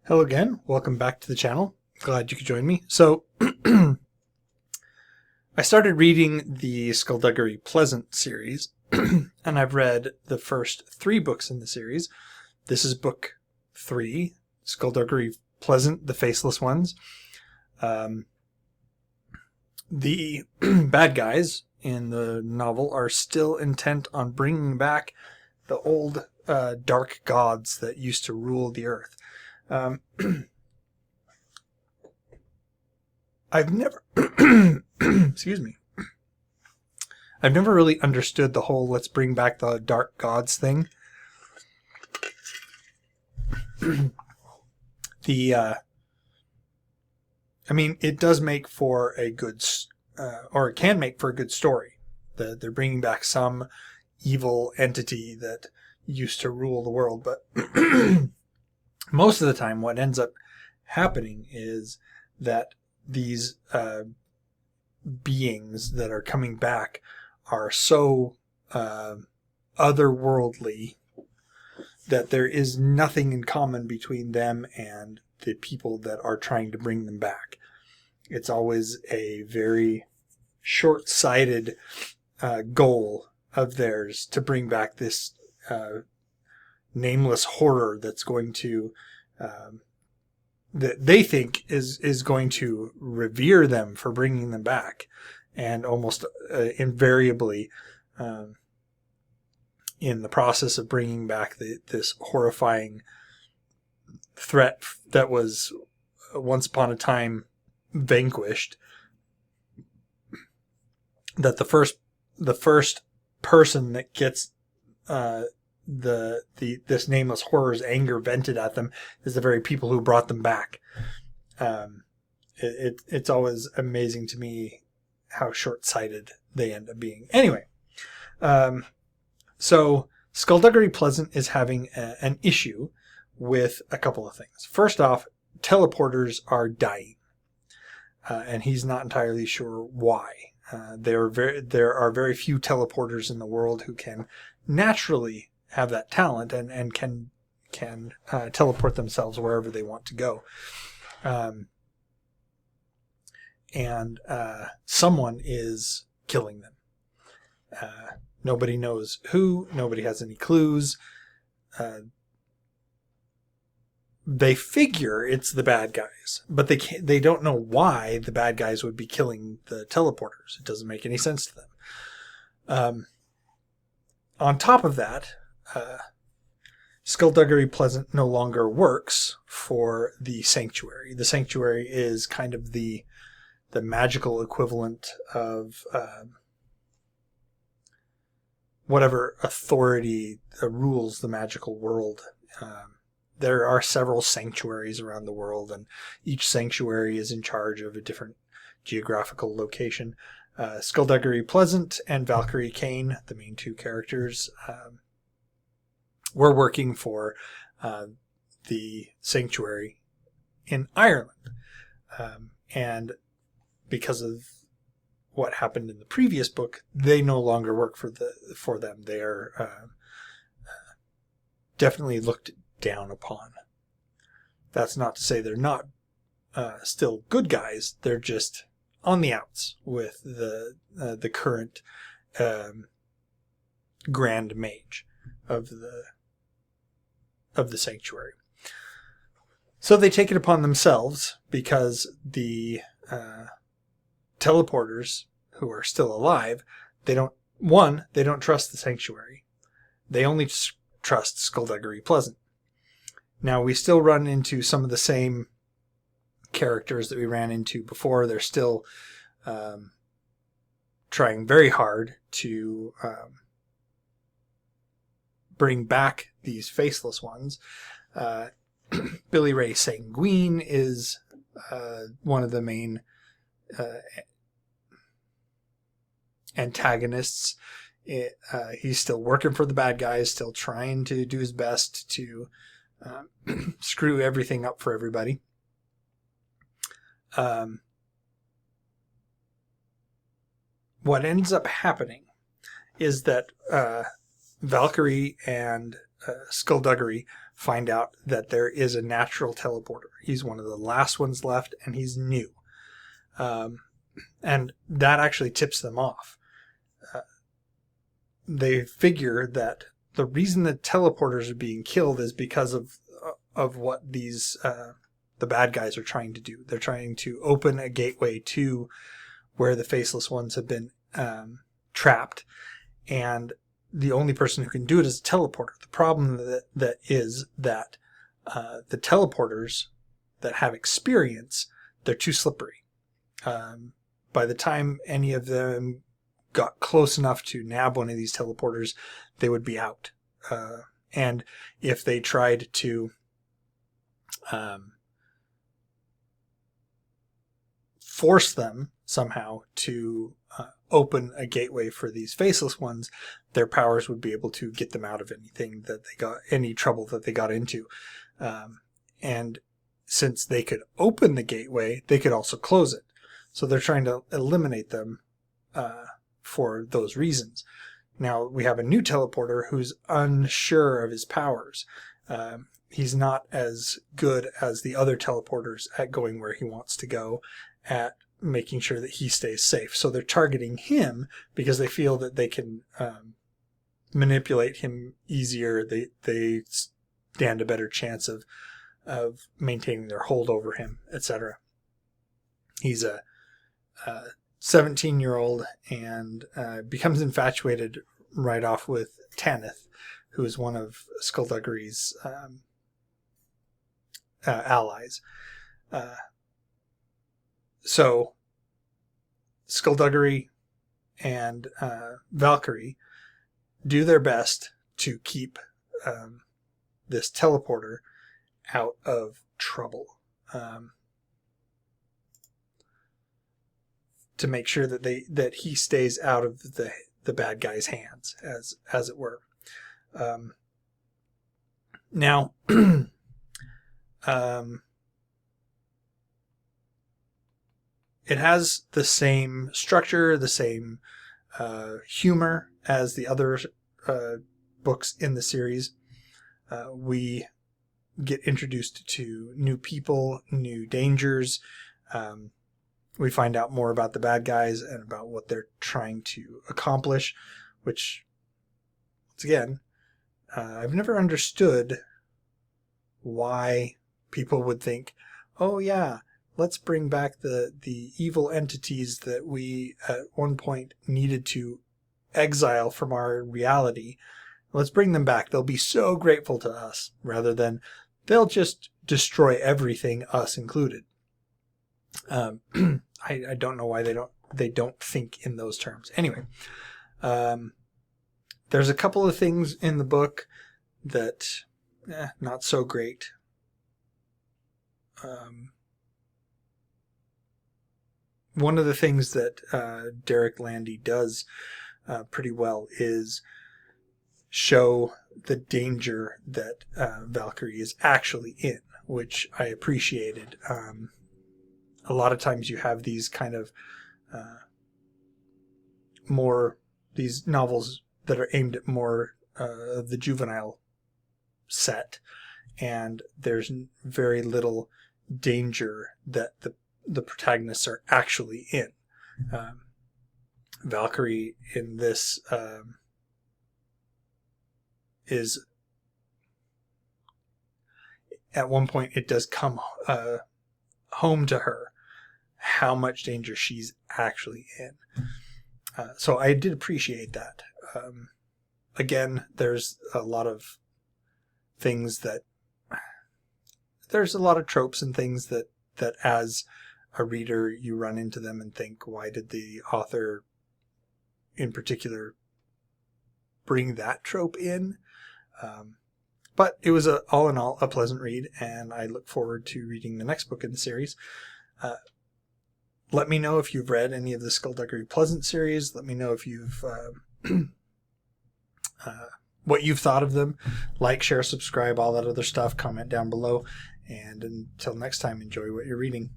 Hello again. Welcome back to the channel. Glad you could join me. So, I started reading the Skulduggery Pleasant series, and I've read the first 3 books in the series. This is book 3, Skulduggery Pleasant, the Faceless Ones. The bad guys in the novel are still intent on bringing back the old dark gods that used to rule the earth. I've never, excuse me. I've never really understood the whole let's bring back the dark gods thing. I mean, it does make for a good, or it can make for a good story. They're bringing back some evil entity that used to rule the world, but most of the time what ends up happening is that these beings that are coming back are so otherworldly that there is nothing in common between them and the people that are trying to bring them back. It's always a very short-sighted goal of theirs to bring back this nameless horror that's going to that they think is going to revere them for bringing them back, and almost invariably in the process of bringing back this horrifying threat that was once upon a time vanquished, that the first person that gets this nameless horror's anger vented at them is the very people who brought them back. It's always amazing to me how short-sighted they end up being. Anyway, so Skulduggery Pleasant is having an issue with a couple of things. First off, teleporters are dying, and he's not entirely sure why. There are very few teleporters in the world who can naturally have that talent and can teleport themselves wherever they want to go. And someone is killing them. Nobody knows who. Nobody has any clues. They figure it's the bad guys, but they don't know why the bad guys would be killing the teleporters. It doesn't make any sense to them. On top of that, Skulduggery Pleasant no longer works for the Sanctuary. The Sanctuary is kind of the magical equivalent of whatever authority rules the magical world. There are several sanctuaries around the world, and each sanctuary is in charge of a different geographical location. Skulduggery Pleasant and Valkyrie Kane, the main 2 characters, were working for the sanctuary in Ireland. And because of what happened in the previous book, they no longer work for them. They are definitely looked down upon. That's not to say they're not still good guys. They're just on the outs with the current Grand Mage of the Sanctuary. So they take it upon themselves, because the teleporters who are still alive, they don't trust the Sanctuary. They only trust Skulduggery Pleasant. Now, we still run into some of the same characters that we ran into before. They're still trying very hard to bring back these Faceless Ones. Billy Ray Sanguine is one of the main antagonists. He's still working for the bad guys, still trying to do his best to screw everything up for everybody. What ends up happening is that Valkyrie and Skulduggery find out that there is a natural teleporter. He's one of the last ones left, and he's new. And that actually tips them off. They figure that the reason that teleporters are being killed is because of what these the bad guys are trying to do. They're trying to open a gateway to where the Faceless Ones have been trapped, and the only person who can do it is a teleporter. The problem that is that the teleporters that have experience, they're too slippery. By the time any of them got close enough to nab one of these teleporters, they would be out. And if they tried to force them somehow to open a gateway for these Faceless Ones, their powers would be able to get them out of any trouble that they got into. And since they could open the gateway, they could also close it. So they're trying to eliminate them for those reasons. Now we have a new teleporter who's unsure of his powers. He's not as good as the other teleporters at going where he wants to go, at making sure that he stays safe. So they're targeting him because they feel that they can manipulate him easier. They stand a better chance of maintaining their hold over him, etc. He's a 17-year-old and becomes infatuated right off with Tanith, who is one of Skulduggery's allies. So Skulduggery and Valkyrie do their best to keep this teleporter out of trouble, to make sure that he stays out of the bad guy's hands, as it were. Now, it has the same structure, the same humor as the other books in the series. We get introduced to new people, new dangers. We find out more about the bad guys and about what they're trying to accomplish, which, once again, I've never understood why people would think, oh yeah, let's bring back the evil entities that we at one point needed to exile from our reality. Let's bring them back. They'll be so grateful to us, rather than they'll just destroy everything, us included. I don't know why they don't think in those terms. Anyway, there's a couple of things in the book that not so great. One of the things that Derek Landy does pretty well is show the danger that Valkyrie is actually in, which I appreciated. A lot of times you have these kind of these novels that are aimed at more the juvenile set, and there's very little danger that the protagonists are actually in. Valkyrie in this is, at one point it does come home to her how much danger she's actually in. So I did appreciate that. Again, there's a lot of things there's a lot of tropes and things that as a reader you run into them and think, why did the author in particular bring that trope in? But it was all in all a pleasant read, and I look forward to reading the next book in the series. Let me know if you've read any of the Skulduggery Pleasant series. Let me know if you've what you've thought of them. Like, share, subscribe, all that other stuff. Comment down below. And until next time, enjoy what you're reading.